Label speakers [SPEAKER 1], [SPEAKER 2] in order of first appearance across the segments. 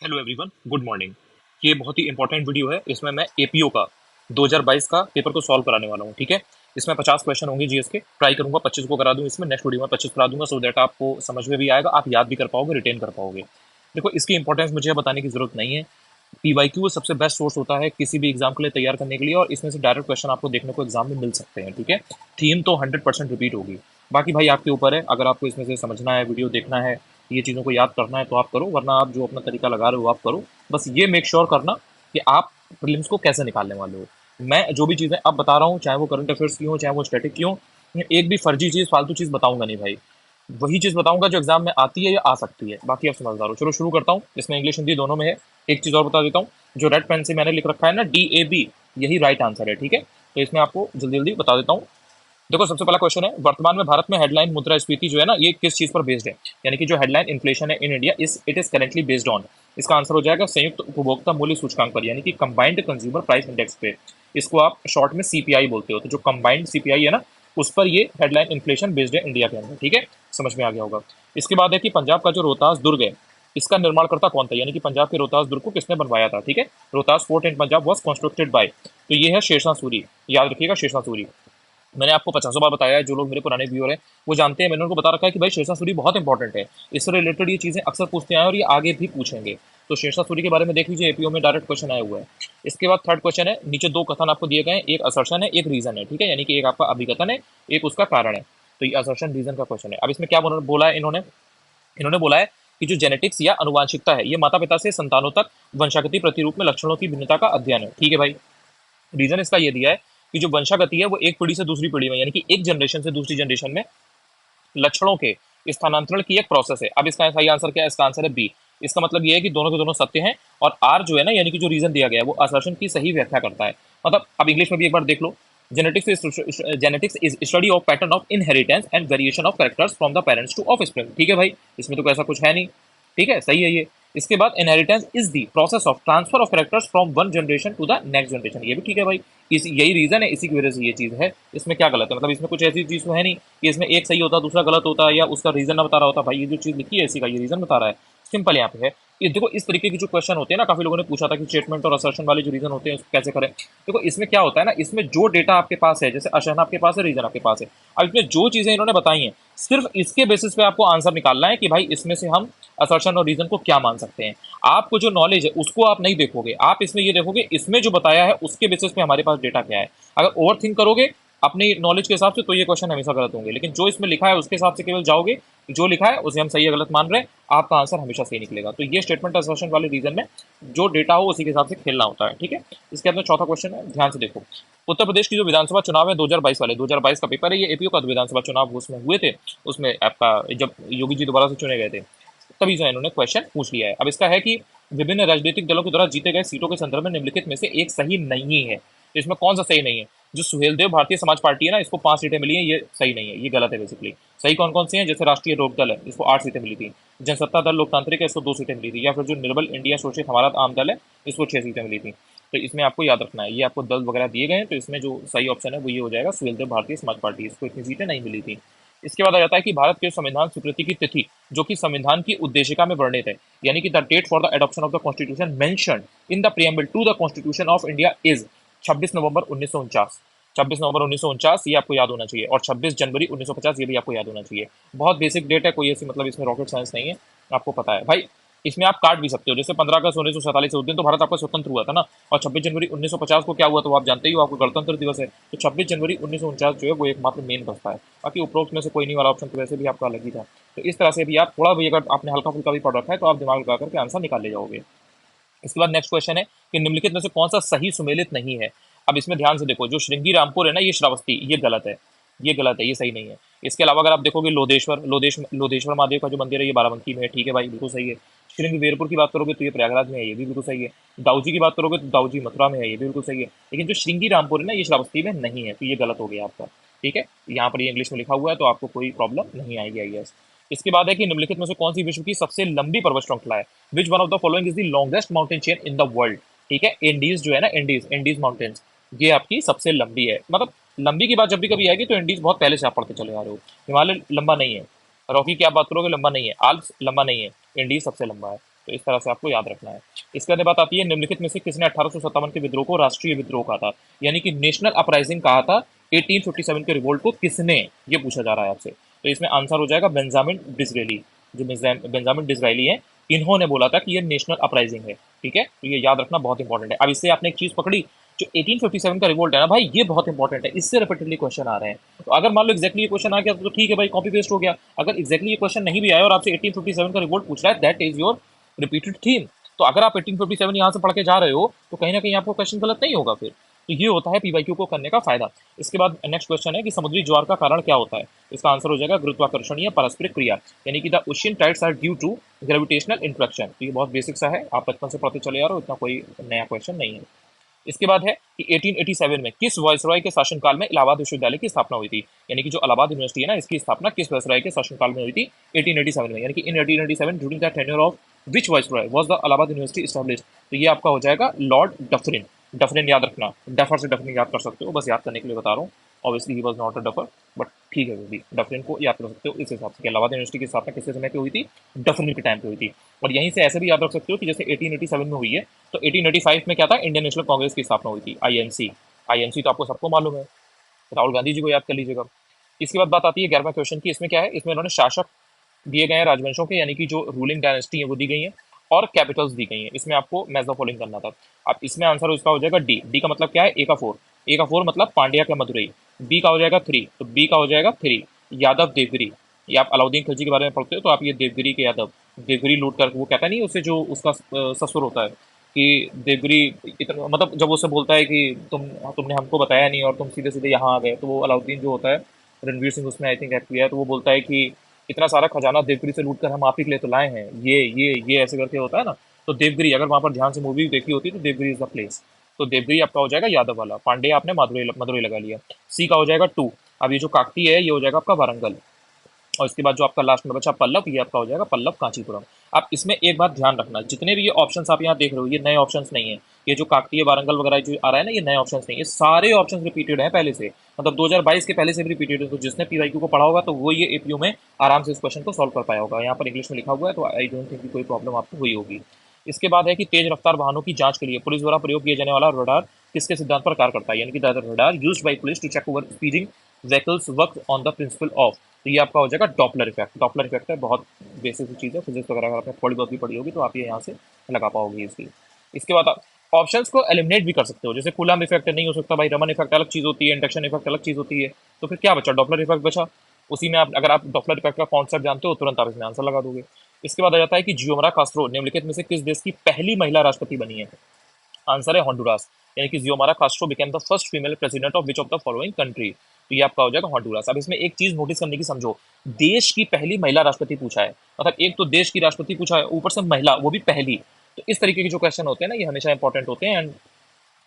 [SPEAKER 1] Hello everyone, good morning. ये बहुत ही important video है। इसमें मैं एपीओ का 2022 का पेपर को सॉल्व कराने वाला हूँ। ठीक है, इसमें 50 क्वेश्चन होंगे जीएस के। ट्राई करूंगा 25 को करा दूं, इसमें नेक्स्ट वीडियो में 25 करा दूंगा, सो दैट आपको समझ में भी आएगा, आप याद भी कर पाओगे, रिटेन कर पाओगे। देखो, इसकी इंपॉर्टेंस मुझे बताने की जरूरत नहीं है। पीवाईक्यू सबसे बेस्ट सोर्स होता है किसी भी एग्जाम के लिए तैयार करने के लिए, और इसमें से डायरेक्ट क्वेश्चन आपको देखने को एग्जाम में मिल सकते हैं। ठीक है, थीम तो 100% रिपीट होगी। बाकी भाई आपके ऊपर है, अगर आपको इसमें से समझना है, वीडियो देखना है, ये चीज़ों को याद करना है तो आप करो, वरना आप जो अपना तरीका लगा रहे हो आप करो। बस ये मेक श्योर करना कि आप प्रीलिम्स को कैसे निकालने वाले हो। मैं जो भी चीज़ें अब बता रहा हूँ, चाहे वो करंट अफेयर्स की हो, चाहे वो स्टैटिक की हो, एक भी फर्जी चीज़, फालतू चीज़ बताऊंगा नहीं भाई। वही चीज़ बताऊंगा जो एग्जाम में आती है या आ सकती है। बाकी आप समझदार हो। चलो शुरू करता हूँ। इसमें इंग्लिश हिंदी दोनों में है। एक चीज़ और बता देता हूँ, जो रेड पेन से मैंने लिख रखा है ना, DAB, यही राइट आंसर है। ठीक है, तो इसमें आपको जल्दी जल्दी बता देता हूँ। देखो, सबसे पहला क्वेश्चन है, वर्तमान में भारत में हेडलाइन मुद्रास्फीति जो है ना, ये किस चीज पर बेस्ड है? यानी कि जो हेडलाइन इन्फ्लेशन है in India it is currently based on. इसका आंसर हो जाएगा संयुक्त उपभोक्ता मूल्य सूचकांक पर, यानी कि कंबाइंड कंज्यूमर प्राइस इंडेक्स पे। इसको आप शॉर्ट में सीपीआई बोलते हो। तो जो कंबाइंड सीपीआई है ना, उस पर ये हेडलाइन इन्फ्लेशन बेस्ड है इंडिया के अंदर। ठीक है, समझ में आ गया होगा। इसके बाद है कि पंजाब का जो रोहतास दुर्ग है, इसका निर्माणकर्ता कौन था? यानी कि पंजाब के रोहतास दुर्ग को किसने बनवाया था? ठीक है, Rohtas fort in Punjab was constructed by, तो ये है शेरशाह सूरी। याद रखिएगा, शेरशाह सूरी। मैंने आपको 50 बार बताया है, जो लोग मेरे पुराने व्यूअर हैं वो जानते हैं, मैंने उनको बता रखा है कि भाई शेरशाह सूरी बहुत इंपॉर्टेंट है। इससे रिलेटेड ये चीज़ें अक्सर पूछते आए और ये आगे भी पूछेंगे। तो शेरशाह सूरी के बारे में देख लीजिए, एपीओ में डायरेक्ट क्वेश्चन आया हुआ है। इसके बाद थर्ड क्वेश्चन है, नीचे दो कथन आपको दिए गए हैं, एक असर्शन है, एक रीजन है। ठीक है, यानी कि एक आपका अभिकथन है, एक उसका कारण है। तो ये असर्शन रीजन का क्वेश्चन है। अब इसमें क्या बोला है इन्होंने? इन्होंने बोला है कि जो जेनेटिक्स या अनुवांशिकता है, ये माता पिता से संतानों तक वंशागति प्रतिरूप में लक्षणों की भिन्नता का अध्ययन है। ठीक है भाई, रीजन इसका ये दिया है कि जो वंशागति है वो एक पीढ़ी से दूसरी पीढ़ी में, यानी कि एक जनरेशन से दूसरी जनरेशन में लक्षणों के स्थानांतरण की एक प्रोसेस है। अब इसका सही आंसर क्या है? इसका आंसर है बी। इसका मतलब ये है कि दोनों के दोनों सत्य हैं, और आर जो है ना, यानी कि जो रीजन दिया गया है, वो असर्शन की सही व्याख्या करता है। मतलब अब इंग्लिश में भी एक बार देख लो, genetics is study of pattern of inheritance and variation of characters from the parents to offspring. ठीक है भाई, इसमें तो ऐसा कुछ है नहीं। ठीक है, सही है ये। इसके बाद inheritance is the process of transfer of characters from one generation to the next generation. ये भी ठीक है भाई, यही रीजन है, इसी की वजह से ये चीज है। इसमें क्या गलत है? मतलब इसमें कुछ ऐसी चीज तो है नहीं कि इसमें एक सही होता दूसरा गलत होता, या उसका रीजन ना बता रहा होता। भाई ये जो चीज लिखी है इसी का ये रीजन बता रहा है। सिंपल यहाँ पे है। ये देखो, इस तरीके के जो क्वेश्चन होते हैं ना, काफी लोगों ने पूछा था कि स्टेटमेंट और असर्शन वाले जो रीजन होते हैं उसको कैसे करें। देखो, इसमें क्या होता है ना, इसमें जो डेटा आपके पास है, जैसे असर्शन आपके पास है, रीजन आपके पास है, अब इसमें जो चीजें इन्होंने बताई हैं, सिर्फ इसके बेसिस पे आपको आंसर निकालना है कि भाई इसमें से हम असर्शन और रीजन को क्या मान सकते हैं। आपको जो नॉलेज है उसको आप नहीं देखोगे, आप इसमें ये देखोगे इसमें जो बताया है उसके बेसिस पे हमारे पास डेटा क्या है। अगर ओवर थिंक करोगे अपनी नॉलेज के हिसाब से तो ये क्वेश्चन हमेशा गलत होंगे, लेकिन जो इसमें लिखा है उसके हिसाब से केवल जाओगे, जो लिखा है उसे हम सही या गलत मान रहे हैं, आपका आंसर हमेशा सही निकलेगा। तो ये स्टेटमेंट असर्शन वाले रीजन में जो डेटा हो उसी के हिसाब से खेलना होता है। ठीक है, इसके अंदर चौथा क्वेश्चन है, ध्यान से देखो। उत्तर प्रदेश की जो विधानसभा चुनाव है 2022 वाले, 2022 का पेपर है ये, एपीओ का विधानसभा चुनाव उसमें हुए थे। उसमें आपका जब योगी जी दोबारा से चुने गए थे, तभी जो इन्होंने क्वेश्चन पूछ लिया है। अब इसका है कि विभिन्न राजनीतिक दलों के द्वारा जीते गए सीटों के संदर्भ में निम्नलिखित में से एक सही नहीं है। तो इसमें कौन सा सही नहीं है? जो सुहेलदेव भारतीय समाज पार्टी है ना, इसको 5 सीटें मिली हैं, ये सही नहीं है, ये गलत है बेसिकली। सही कौन कौन से हैं? जैसे राष्ट्रीय लोक दल है, इसको 8 सीटें मिली थी। जनसत्ता दल लोकतांत्रिक है, इसको 2 सीटें मिली थी। या फिर जो निर्बल इंडिया शोषित हमारा आम दल है, इसको 6 सीटें मिली थी। तो इसमें आपको याद रखना है, ये आपको दल वगैरह दिए गए हैं, तो इसमें जो सही ऑप्शन है वो ये हो जाएगा, सुहेलदेव भारतीय समाज पार्टी, इसको इतनी सीटें नहीं मिली थी। इसके बाद आ जाता है कि भारत के संविधान स्वीकृति की तिथि जो कि संविधान की उद्देशिका में वर्णित है, यानी कि the date for the adoption of the constitution mentioned in the preamble to the constitution of India is 26 November 1949। 26 November 1949 ये आपको याद होना चाहिए, और 26 जनवरी 1950 ये भी आपको याद होना चाहिए। बहुत बेसिक डेट है, कोई ऐसी मतलब इसमें रॉकेट साइंस नहीं है, आपको पता है भाई। इसमें आप काट भी सकते हो, जैसे 15 अगस्त 1947 उस दिन तो भारत आपका स्वतंत्र हुआ था ना, और 26 जनवरी 1950 को क्या हुआ तो आप जानते ही हो, आपको गणतंत्र दिवस है। तो 26 जनवरी 1949 जो है वो एकमात्र मेन बसता है, बाकी उपरोक्त में से कोई नहीं वाला ऑप्शन तो वैसे भी आपका अलग ही था। तो इस तरह से भी आप थोड़ा भी, अगर आपने हल्का फुल्का भी पढ़ रखा है तो आप दिमाग लगा करके आंसर निकाल ले जाओगे। इसके बाद नेक्स्ट क्वेश्चन है कि निम्नलिखित में से कौन सा सही सुमेलित नहीं है? अब इसमें ध्यान से देखो, जो श्रृंगी रामपुर है ना, ये श्रावस्ती, ये गलत है, ये गलत है, ये सही नहीं है। इसके अलावा अगर आप देखोगे लोधेश्वर महादेव का जो मंदिर है ये बाराबंकी में है। ठीक है भाई, बिल्कुल सही है। श्रृंगवेरपुर की बात करोगे तो ये प्रयागराज में है, ये भी बिल्कुल सही है। दाऊजी की बात करोगे तो दाऊजी मथुरा में है, ये भी बिल्कुल सही है। लेकिन जो श्रृंगी रामपुर है ना, ये श्रावस्ती में नहीं है, तो ये गलत हो गया आपका। ठीक है, यहाँ पर ये इंग्लिश में लिखा हुआ है तो आपको कोई प्रॉब्लम नहीं आएगी, आई गेस। इसके बाद है कि निम्नलिखित में से कौन सी विश्व की सबसे लंबी पर्वत श्रृंखला है? Which one of the following is the longest mountain chain in the world? ठीक है, इंडीज जो है ना, इंडीज माउंटेन्स, ये आपकी सबसे लंबी है। मतलब लंबी की बात जब भी कभी आएगी तो इंडीज बहुत पहले से आप पढ़ते चले आ रहे हो। हिमालय लंबा नहीं है, रॉकी की आप बात करोगे लंबा नहीं है, आल्प्स लंबा नहीं है, इंडीज सबसे लंबा है। तो इस तरह से आपको याद रखना है। इसके बाद बात आती है निम्नलिखित में से किसने 1857 के विद्रोह को राष्ट्रीय विद्रोह कहा था, यानी कि नेशनल अपराइजिंग कहा था 1857 के रिवोल्ट को किसने, ये पूछा जा रहा है आपसे। तो इसमें आंसर हो जाएगा बेंजामिन डिसरेली। जो बेंजामिन डिसरायली है, इन्होंने बोला था कि ये नेशनल अपराइजिंग है। ठीक है, तो ये याद रखना बहुत इंपॉर्टेंट है। अब इससे आपने एक चीज पकड़ी, जो 1857 का रिवोल्ट है ना भाई, ये बहुत इंपॉर्टेंट है, इससे रिपीटेडली क्वेश्चन आ रहे हैं। तो अगर मान लो एक्जैक्टली ये क्वेश्चन आ गया तो ठीक है भाई, कॉपी पेस्ट हो गया। अगर एक्जैक्टली ये क्वेश्चन नहीं भी आया और आपसे 1857 का रिवोल्ट पूछ रहा है, that is your repeated theme. तो अगर आप 1857 यहाँ से पढ़ के जा रहे हो तो कहीं ना कहीं आपको क्वेश्चन गलत नहीं होगा फिर। तो ये होता है पीवाईक्यू को करने का फायदा। इसके बाद नेक्स्ट क्वेश्चन है कि समुद्री ज्वार का कारण क्या होता है। इसका आंसर हो जाएगा गुरुत्वाकर्षण या पारस्परिक क्रिया, यानी कि the ocean tides are due to gravitational interaction. तो ये बहुत बेसिक सा है, आप बचपन से पढ़ते चले आ रहे हो, इतना कोई नया क्वेश्चन नहीं है। इसके बाद है कि 1887 में किस वायसरॉय के शासनकाल में इलाहाबाद विश्वविद्यालय की स्थापना हुई थी, यानी कि जो इलाहाबाद यूनिवर्सिटी है ना, इसकी स्थापना किस वायसरॉय के शासनकाल में हुई थी 1887 में, यानी कि इन 1887 during the tenure of which viceroy was the Allahabad university established. तो ये आपका हो जाएगा लॉर्ड डफरिन। डफरिन याद रखना, डफर से डफरिन याद कर सकते हो, बस याद करने के लिए बता रहा हूँ। Obviously he was not a duffer, but ठीक है, वो भी डफरिन को याद कर सकते हो इस हिसाब से। इलाहाबाद यूनिवर्सिटी की स्थापना किसके समय पे हुई थी, डफरिन के टाइम पे हुई थी। और यहीं से ऐसे भी याद रख सकते हो कि जैसे 1887 में हुई है, तो 1885 में क्या था, इंडियन नेशनल कांग्रेस की स्थापना हुई थी, आईएनसी। आईएनसी तो आपको सबको मालूम है, राहुल गांधी जी को याद कर लीजिएगा। इसके बाद बात आती है 11वें क्वेश्चन की। इसमें क्या है, इसमें उन्होंने शासक दिए गए हैं राजवंशों के, यानी कि जो रूलिंग डायनेस्टी है वो दी गई है, और कैपिटल्स दी गई हैं। इसमें आपको मैच द फॉलोइंग करना था। अब इसमें आंसर इसका हो जाएगा डी। डी का मतलब क्या है, ए का 4। ए का 4 मतलब पांड्या का मदुरई। बी का हो जाएगा 3, तो बी का हो जाएगा 3 यादव देवगिरी। ये आप अलाउद्दीन खिलजी के बारे में पढ़ते हो तो आप ये देवगिरी के यादव, देवगिरी लूट कर, वो कहता नहीं उससे, जो उसका ससुर होता है कि देवगिरी, इतना मतलब जब उससे बोलता है कि तुमने हमको बताया नहीं और तुम सीधे सीधे यहाँ आ गए, तो वो अलाउद्दीन जो होता है, रणवीर सिंह उसमें आई थिंक एक्ट किया है, तो वो बोलता है कि इतना सारा खजाना देवगिरी से लूट कर हम आप ही के लिए तो लाए हैं, ये ऐसे करके होता है ना। तो देवगिरी, अगर वहां पर ध्यान से मूवी देखी होती तो देवगिरी इज द प्लेस। तो देवगिरी आपका हो जाएगा यादव वाला। पांडे आपने मदुरई मदुरई लगा लिया। सी का हो जाएगा 2। अब ये जो काकती है ये हो जाएगा आपका वारंगल। और इसके बाद जो आपका लास्ट में बचा पल्लव, ये आपका हो जाएगा पल्लव कांचीपुरम। आप इसमें एक बात ध्यान रखना, जितने भी ये ऑप्शंस आप यहाँ देख रहे हो ये नए ऑप्शंस नहीं है। ये जो काकतीय वारंगल वगैरह जो आ रहा है ना, ये नए ऑप्शंस नहीं है, सारे ऑप्शंस रिपीटेड है पहले से, मतलब 2022 के पहले से भी रिपीटेड है। तो जिसने पीवाईक्यू को पढ़ा होगा तो वो ये एपीयू में आराम से इस क्वेश्चन को सॉल्व कर पाया होगा। यहाँ पर इंग्लिश में लिखा हुआ है, तो आई डोंट थिंक कोई प्रॉब्लम आपको हुई होगी। इसके बाद है कि तेज रफ्तार वाहनों की जांच के लिए पुलिस द्वारा प्रयोग किया जाने वाला रडार किसके सिद्धांत पर कार्य करता है, यानी कि the radar used by police to check over speeding vehicles work on the principle of. तो ये आपका हो जाएगा डॉपलर इफेक्ट। डॉपलर इफेक्ट है, बहुत बेसिक सी चीज़ है, फिजिक्स वगैरह अगर आपने थोड़ी बहुत भी पढ़ी होगी तो आप ये यहाँ से लगा पाओगे इसकी। इसके बाद आप ऑप्शंस को एलिमिनेट भी कर सकते हो, जैसे कूलम्ब इफेक्ट नहीं हो सकता भाई, रमन इफेक्ट अलग चीज़ होती है, इंडक्शन इफेक्ट अलग चीज़ होती है, तो फिर क्या बचा, डॉपलर इफेक्ट बचा। उसी में आप, अगर आप डॉपलर इफेक्ट का कॉन्सेप्ट जानते हो तुरंत आप इसमें आंसर लगा दोगे। इसके बाद आ जाता है कि जियोमरा कास्ट्रो निम्नलिखित में से किस देश की पहली महिला राष्ट्रपति बनी है। आंसर है होंडुरास, यानी कि Xiomara Castro became the first female president of which of the following country. तो ये आपका हो जाएगा होंडुरास। अब इसमें एक चीज नोटिस करने की, समझो, देश की पहली महिला राष्ट्रपति पूछा है, मतलब एक तो देश की राष्ट्रपति पूछा है, ऊपर से महिला, वो भी पहली। तो इस तरीके के जो क्वेश्चन होते हैं ना, ये हमेशा इंपॉर्टेंट होते हैं, and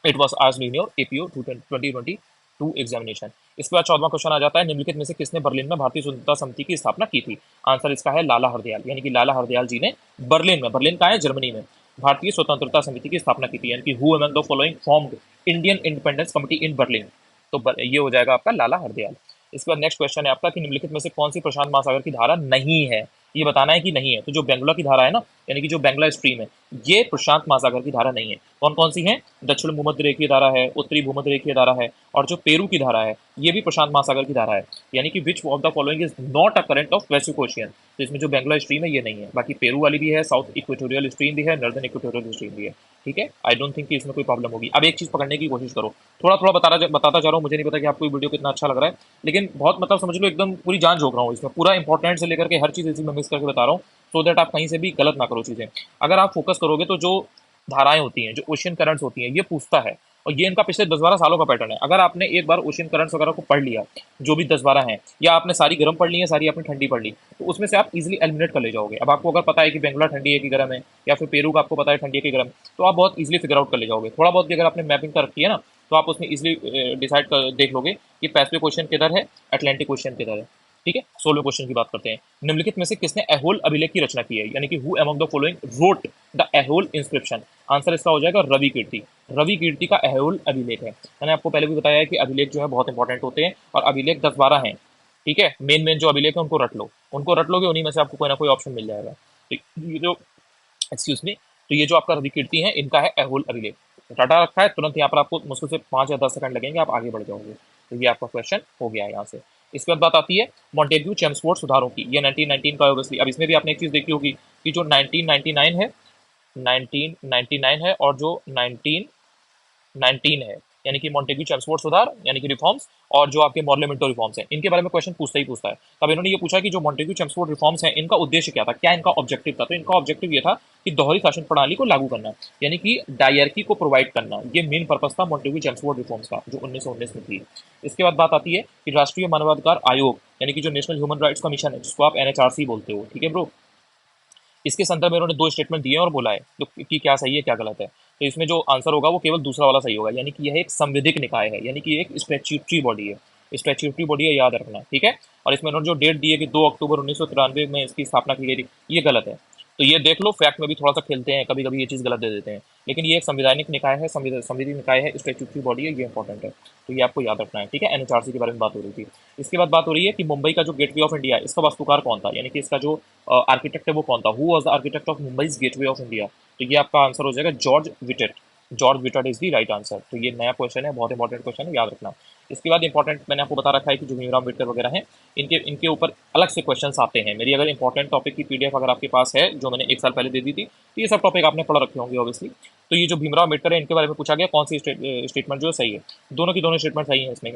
[SPEAKER 1] it was asked in your APO 2022 examination. इसके बाद 14वां क्वेश्चन आ जाता है, निम्नलिखित में से किसने बर्लिन में भारतीय स्वतंत्रता समिति की स्थापना की थी। आंसर इसका है लाला हरदयाल, यानी कि लाला हरदयाल जी ने बर्लिन में, बर्लिन कहाँ है, जर्मनी में, भारतीय स्वतंत्रता समिति की स्थापना की थी, यानी कि who among the following formed Indian independence committee in Berlin. तो ये हो जाएगा आपका लाला हरदयाल। इसके बाद नेक्स्ट क्वेश्चन है आपका कि निम्नलिखित में से कौन सी प्रशांत महासागर की धारा नहीं है, ये बताना है कि नहीं है। तो जो बेंगुला की धारा है ना, यानी कि जो बेंगला स्ट्रीम है, ये प्रशांत महासागर की धारा नहीं है। कौन कौन सी है, दक्षिण भूमध्य रेखीय धारा है, उत्तरी भूमध्य रेखीय धारा है, और जो पेरू की धारा है ये भी प्रशांत महासागर की धारा है, यानी कि विच of the following is not a current of Pacific ocean. तो इसमें जो बेंगला स्ट्रीम है ये नहीं है, बाकी पेरू वाली भी है, साउथ इक्वेटोरियल स्ट्रीम भी है, नॉर्दर्न इक्वेटोरियल स्ट्रीम भी है। ठीक है, आई डोंट थिंक कि इसमें कोई प्रॉब्लम होगी। अब एक चीज पकड़ने की कोशिश करो, थोड़ा थोड़ा बताता जा रहा हूँ, मुझे नहीं पता कि आपको वीडियो कितना अच्छा लग रहा है, लेकिन बहुत मतलब समझ लो एकदम पूरी जान झोंक रहा हूँ इसमें, पूरा इंपॉर्टेंट से लेकर के हर चीज इसी में मिक्स करके बता रहा हूँ, सो दैट आप कहीं से भी गलत ना करो चीजें। अगर आप फोकस करोगे तो जो धाराएं होती हैं, जो ओशियन करंट्स होती हैं, ये पूछता है, और ये इनका पिछले 10-12 सालों का पैटर्न है। अगर आपने एक बार ओशियन करंट्स वगैरह को पढ़ लिया, जो भी 10-12 हैं, या आपने सारी गर्म पढ़ ली है, सारी आपने ठंडी पढ़ ली, तो उसमें से आप इजीली एलिमिनेट कर ले जाओगे। अब आपको अगर पता है कि बेंगलोर ठंडी है कि गर्म है, या फिर पेरू का आपको पता है ठंडी है कि गर्म, तो आप बहुत इजीली फिगर आउट कर ले जाओगे। थोड़ा बहुत भी अगर आपने मैपिंग कर रखी है ना, तो आप उसमें इजीली डिसाइड कर देख लोगे कि पैसिफिक ओशियन किधर है, अटलांटिक ओशियन किधर है। ठीक है, 16वें क्वेश्चन की बात करते हैं। निम्नलिखित में से किसने एहोल अभिलेख की रचना की है, यानी कि who among the following wrote the Aihole inscription. Answer इसका हो जाएगा रवि कीर्ति। रवि कीर्ति का एहोल अभिलेख है। मैंने आपको पहले भी बताया है कि अभिलेख जो है बहुत इंपॉर्टेंट होते हैं, और अभिलेख 10-12 हैं। ठीक है, मेन मेन जो अभिलेख है उनको रट लो, उनको रट लोगे, उन्हीं में से आपको कोई ना कोई ऑप्शन मिल जाएगा। तो ये जो एक्सक्यूज मी। तो ये जो आपका रवि कीर्ति है, इनका है एहोल अभिलेख। डाटा रखा है, तुरंत यहाँ पर आपको मुश्किल से 5 या 10 सेकंड लगेंगे, आप आगे बढ़ जाओगे। तो ये आपका क्वेश्चन हो गया है यहाँ से। इसके बाद बात आती है मॉन्टेग्यू चेम्सफोर्ड सुधारों की। ये 1919 का ऑब्वियसली। अब इसमें भी आपने एक चीज देखी होगी कि जो 1999 है, 1999 है और जो 1919 है, यानी कि मॉन्टेग्यू चेम्सफोर्ड सुधार यानी कि रिफॉर्म्स, और जो आपके मॉर्लेमेंटो रिफॉर्म्स हैं, इनके बारे में क्वेश्चन पूछता ही पूछता है। तब इन्होंने ये पूछा कि जो मॉन्टेग्यू चेम्सफोर्ड रिफॉर्म्स हैं, इनका उद्देश्य क्या था, क्या इनका ऑब्जेक्टिव था। तो इनका ऑब्जेक्टिव ये था कि दोहरी शासन प्रणाली को लागू करना, यानी कि डायरकी को प्रोवाइड करना। ये मेन पर्पस था मॉन्टेग्यू चेम्सफोर्ड रिफॉर्म्स का, जो 1919 में थी। इसके बाद बात आती है कि राष्ट्रीय मानवाधिकार आयोग, यानी कि जो नेशनल ह्यूमन राइट्स कमीशन है, जिसको आप एनएचआरसी बोलते हो, ठीक है ब्रो। इसके संदर्भ में उन्होंने 2 स्टेटमेंट दिए हैं और बोला है तो कि क्या सही है क्या गलत है। तो इसमें जो आंसर होगा वो केवल दूसरा वाला सही होगा, यानी कि यह एक संवैधिक निकाय है, यानी कि एक स्टैट्यूटरी बॉडी है। स्टैट्यूटरी बॉडी है, याद रखना, ठीक है। और इसमें उन्होंने जो डेट दी है कि 2 अक्टूबर 1993 में इसकी स्थापना की गई थी, ये गलत है। तो ये देख लो, फैक्ट में भी थोड़ा सा खेलते हैं, कभी कभी ये चीज़ गलत दे देते हैं। लेकिन ये एक संवैधानिक निकाय है, संवैधानिक निकाय है, स्टैट्यूटरी बॉडी है, ये इंपॉर्टेंट है। तो ये आपको याद रखना है, ठीक है। एनएचआरसी के बारे में बात हो रही थी। इसके बाद बात हो रही है कि मुंबई का जो गेटवे ऑफ इंडिया है, इसका वास्तुकार कौन था, यानी कि इसका जो आर्किटेक्ट है वो कौन था। Who was the architect of Mumbai's gateway of India. तो ये आपका आंसर हो जाएगा George Wittet. George Wittet is the right answer. तो ये नया क्वेश्चन है, बहुत इंपॉर्टेंट क्वेश्चन है, याद रखना। इसके बाद इंपॉर्टेंट मैंने आपको बता रखा है कि जो भीमराव अम्बेडकर वगैरह हैं, इनके इनके ऊपर अलग से क्वेश्चंस आते हैं। मेरी अगर इंपॉर्टेंट टॉपिक की पीडीएफ अगर आपके पास है, जो मैंने 1 साल पहले दे दी थी, तो ये सब टॉपिक आपने पढ़ रखे होंगे ऑब्वियसली। तो ये जो भीमराव अम्बेडकर है, इनके बारे में पूछा गया कौन सी स्टेटमेंट जो है सही है। दोनों की दोनों स्टेटमेंट सही है। इसमें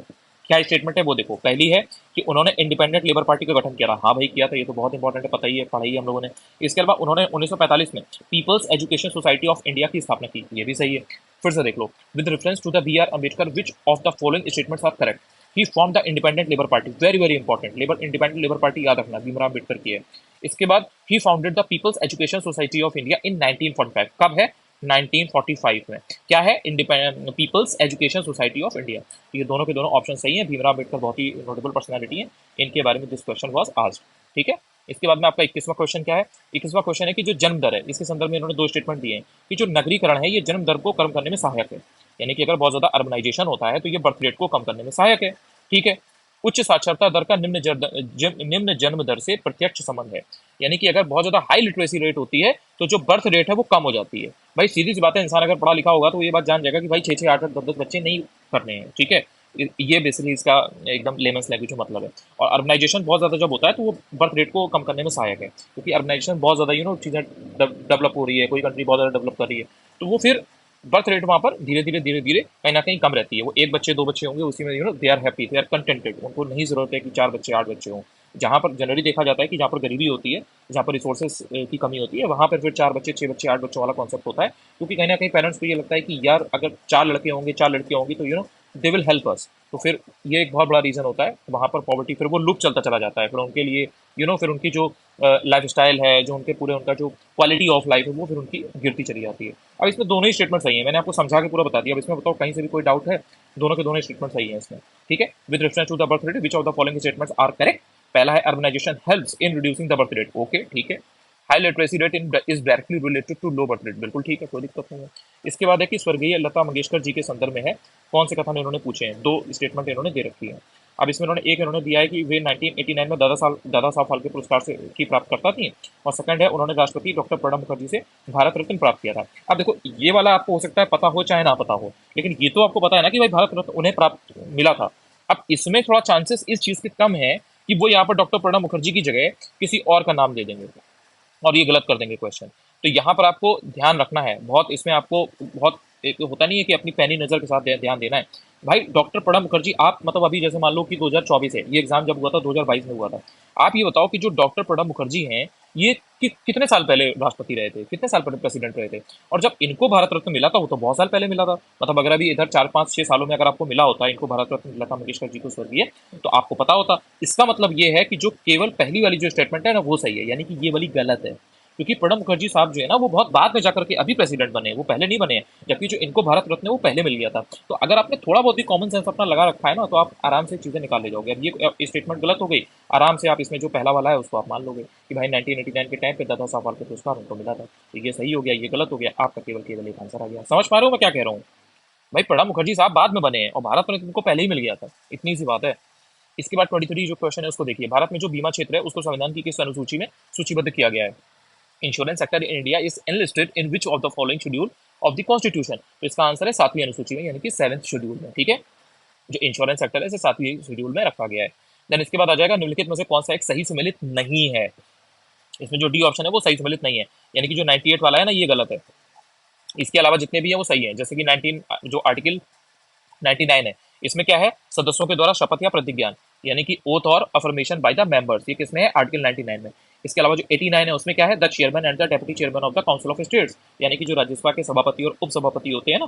[SPEAKER 1] क्या स्टेटमेंट है वो देखो। पहली है कि उन्होंने इंडिपेंडेंट लेबर पार्टी का गठन किया था। हाँ भाई किया था, ये तो बहुत इंपॉर्टेंट है, पता ही है, पढ़ाई है हम लोगों ने। इसके अलावा उन्होंने 1945 में people's education society of India की स्थापना की, ये भी सही है। फिर से देख लो, with reference to the B R Ambedkar which of the following statements are correct. He form the independent labour party, very very important. Independent labour party याद रखना, भीमराव अम्बेडकर की है। इसके बाद he founded the people's education society of India in 1945। कब है? 1945 में। क्या है? Independent people's education society of India. तो ये दोनों के दोनों ऑप्शन सही है। भीमराव अम्बेडकर बहुत ही नोटेबल पर्सनैलिटी है, इनके बारे में दिस क्वेश्चन वाज आस्क्ड, ठीक है। इसके बाद में आपका 21वां क्वेश्चन क्या है? 21वां क्वेश्चन है कि जो जन्म दर है, इसके संदर्भ में इन्होंने 2 स्टेटमेंट दिए हैं कि जो नगरीकरण है, ये जन्म दर को कम करने में सहायक है। यानी कि अगर बहुत ज्यादा अर्बनाइजेशन होता है तो ये बर्थ रेट को कम करने में सहायक है, ठीक है। उच्च साक्षरता दर का निम्न जन्म दर से प्रत्यक्ष संबंध है। यानी कि अगर बहुत ज्यादा हाई लिटरेसी रेट होती है तो जो बर्थ रेट है वो कम हो जाती है। भाई सीधी सी बात है, इंसान अगर पढ़ा लिखा होगा तो ये बात जान जाएगा कि भाई 6 6 8 8 10 10 बच्चे नहीं करने हैं, ठीक है। ये बेसिकली इसका एकदम लेमन्स लैंग्वेज में मतलब है। और अर्बनाइजेशन बहुत ज्यादा जब होता है तो वो बर्थ रेट को कम करने में सहायक है, क्योंकि अर्बनाइजेशन बहुत ज्यादा चीजें डेवलप हो रही है, कोई कंट्री बहुत ज्यादा डेवलप कर रही है, तो वो फिर बर्थ रेट वहाँ पर धीरे धीरे कहीं ना कहीं कम रहती है। वो 1 बच्चे 2 बच्चे होंगे, उसी में they are happy, they are contented. उनको नहीं जरूरत है कि 4 बच्चे 8 बच्चे हों। जहाँ पर जनरली देखा जाता है कि जहाँ पर गरीबी होती है, जहाँ पर रिसोर्सेज की कमी होती है, वहाँ पर फिर 4 बच्चे 6 बच्चे 8 बच्चों वाला कॉन्सेप्ट होता है। क्योंकि कहीं ना कहीं पेरेंट्स को ये लगता है कि यार अगर 4 लड़के होंगे 4 लड़कियाँ होंगी तो दे विल हेल्प अस। तो फिर ये एक बहुत बड़ा रीजन होता है वहाँ पर पॉवर्टी, फिर वो लुक चलता चला जाता है। फिर उनके लिए फिर उनकी जो लाइफ स्टाइल है, जो उनके पूरे उनका जो क्वालिटी ऑफ लाइफ है, वो फिर उनकी गिरती चली जाती है। अब इसमें दोनों ही स्टेटमेंट सही है, मैंने आपको समझा के पूरा बता दिया। अब इसमें बताओ कहीं से भी कोई डाउट है? दोनों के दोनों स्टेटमेंट सही है इसमें, ठीक है। With reference to the birth rate which of the following statements are correct. पहला है urbanisation helps in reducing the birth rate, okay ठीक है। High literacy rate is directly related to low birth rate, बिल्कुल ठीक है, कोई दिक्कत नहीं है। इसके बाद है कि स्वर्गीय लता मंगेशकर जी के संदर्भ में है, कौन से कथन इन्होंने पूछे हैं। 2 स्टेटमेंट इन्होंने दे रखी है। अब इसमें इन्होंने दिया है कि वे 1989 में दादा साहब फाल्के पुरस्कार से की प्राप्त करता थी। और सेकंड है, उन्होंने राष्ट्रपति डॉक्टर प्रणब मुखर्जी से भारत रत्न प्राप्त किया था। अब देखो, ये वाला आपको हो सकता है पता हो चाहे ना पता हो, लेकिन ये तो आपको पता है ना कि भाई भारत रत्न उन्हें प्राप्त मिला था। अब इसमें थोड़ा चांसेस इस चीज के कम है कि वो यहाँ पर डॉक्टर प्रणब मुखर्जी की जगह किसी और का नाम दे देंगे और ये गलत कर देंगे क्वेश्चन। तो यहाँ पर आपको ध्यान रखना है बहुत, इसमें आपको बहुत एक होता नहीं है कि अपनी पैनी नज़र के साथ ध्यान देना है। भाई डॉक्टर प्रणब मुखर्जी, आप मतलब अभी जैसे मान लो कि 2024 है, ये एग्जाम जब हुआ था 2022 में हुआ था। आप ये बताओ कि जो डॉक्टर प्रणब मुखर्जी हैं, ये कितने साल पहले राष्ट्रपति रहे थे, कितने साल पहले प्रेसिडेंट रहे थे। और जब इनको भारत रत्न मिला था वो तो बहुत साल पहले मिला था। मतलब अगर अभी इधर 4 5 6 सालों में अगर आपको मिला होता इनको भारत रत्न लता मंगेशकर जी को स्वर्गीय, तो आपको पता होता। इसका मतलब ये है कि जो केवल पहली वाली जो स्टेटमेंट है ना वो सही है, यानी कि ये वाली गलत है। क्योंकि प्रणब मुखर्जी साहब जो है ना वो बहुत बाद में जाकर के अभी प्रेसिडेंट बने, वो पहले नहीं बने हैं। जबकि जो इनको भारत रत्न है वो पहले मिल गया था। तो अगर आपने थोड़ा बहुत भी कॉमन सेंस अपना लगा रखा है ना, तो आप आराम से चीजें निकाल ले जाओगे। अब ये स्टेटमेंट गलत हो गई, आराम से आप इसमें जो पहला वाला है उसको आप मान लोगे कि भाई 1989 के टाइम पे दादा साहब फाल्के पुरस्कार उनको मिला था। तो ये सही हो गया, ये गलत हो गया, आपका केवल केवल एक आंसर आ गया। समझ पा रहे हो मैं क्या कह रहा हूँ? भाई प्रणब मुखर्जी साहब बाद में बने हैं और भारत रत्न इनको पहले ही मिल गया था, इतनी सी बात है। इसके बाद 23 जो क्वेश्चन है उसको देखिए। भारत में जो बीमा क्षेत्र है उसको संविधान की किस अनुसूची में सूचीबद्ध किया गया है? Insurance sector in India is enlisted in which of the following schedule of the constitution. तो इसका आंसर है 7वीं अनुसूची में, यानी कि 7th शेड्यूल में। ठीक है, जो इंश्योरेंस सेक्टर है इसे 7वीं शेड्यूल में रखा गया है। देन इसके बाद आ जाएगा निम्नलिखित में से कौन सा एक सही सम्मिलित नहीं है। इसमें जो डी ऑप्शन है वो सही सम्मिलित नहीं है, यानी कि जो 98 वाला है ना ये गलत है। इसके अलावा जितने भी है वो सही है। जैसे कि 19 जो आर्टिकल 99 है, इसमें क्या है, सदस्यों के द्वारा शपथ या प्रतिज्ञान, यानी कि ओथ और अफर्मेशन बाय द मेंबर्स, ये किसमें है, आर्टिकल 99 में। इसके अलावा जो 89 है उसमें क्या है, the chairman and the deputy chairman of the council of states, यानी कि जो राज्यसभा के सभापति और उपसभापति होते हैं ना,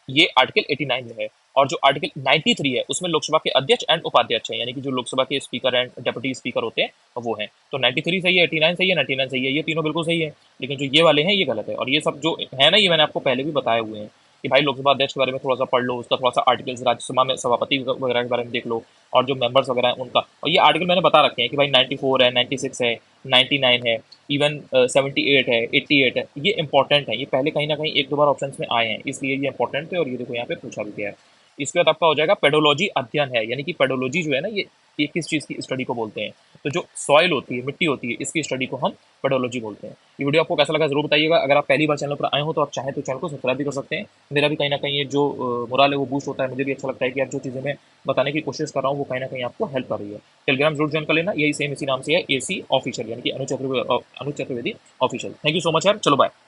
[SPEAKER 1] ये आर्टिकल 89 में है। और जो आर्टिकल 93 है उसमें लोकसभा के अध्यक्ष एंड उपाध्यक्ष है, यानी कि जो लोकसभा के स्पीकर एंड डेप्यूटी स्पीकर होते हैं वो है। तो 93 सही है, 89 सही है, 99 सही है, ये तीनों बिल्कुल सही है। लेकिन जो ये वाले हैं ये गलत है। और ये सब जो है ना, ये मैंने आपको पहले भी बताए हुए हैं कि भाई लोकसभा अध्यक्ष के बारे में थोड़ा सा पढ़ लो, उसका थोड़ा सा आर्टिकल्स, राज्यसभा में सभापति वगैरह के बारे में देख लो, और जो मेंबर्स वगैरह हैं उनका। और ये आर्टिकल मैंने बता रखे हैं कि भाई 94 है, 96 है, 99 है, इवन 78 है, 88 है, ये इंपॉर्टेंट है। ये पहले कहीं ना कहीं एक दो बार ऑप्शन में आए हैं, इसलिए ये इंपॉर्टेंट है। और ये देखो यहाँ पे पूछा भी गया है। इसके बाद आपका हो जाएगा पेडोलॉजी अध्ययन है, यानी कि पेडोलॉजी जो है ना, ये किस चीज़ की स्टडी को बोलते हैं। तो जो सॉइल होती है, मिट्टी होती है, इसकी स्टडी को हम पेडोलॉजी बोलते हैं। ये वीडियो आपको कैसा लगा जरूर बताइएगा। अगर आप पहली बार चैनल पर आए हो तो आप चाहें तो चैनल को सब्सक्राइब भी कर सकते हैं। मेरा भी कहीं ना कहीं ये जो मोरल है वो बूस्ट होता है, मुझे भी अच्छा लगता है कि यार जो चीज़ें मैं बताने की कोशिश कर रहा हूँ वो कहीं ना कहीं आपको हेल्प कर रही है। टेलीग्राम जरूर ज्वाइन कर लेना, यही सेम इसी नाम से है, AC ऑफिशियल, यानी कि Anuj Chaturvedi official. Thank you so much यार, चलो बाय।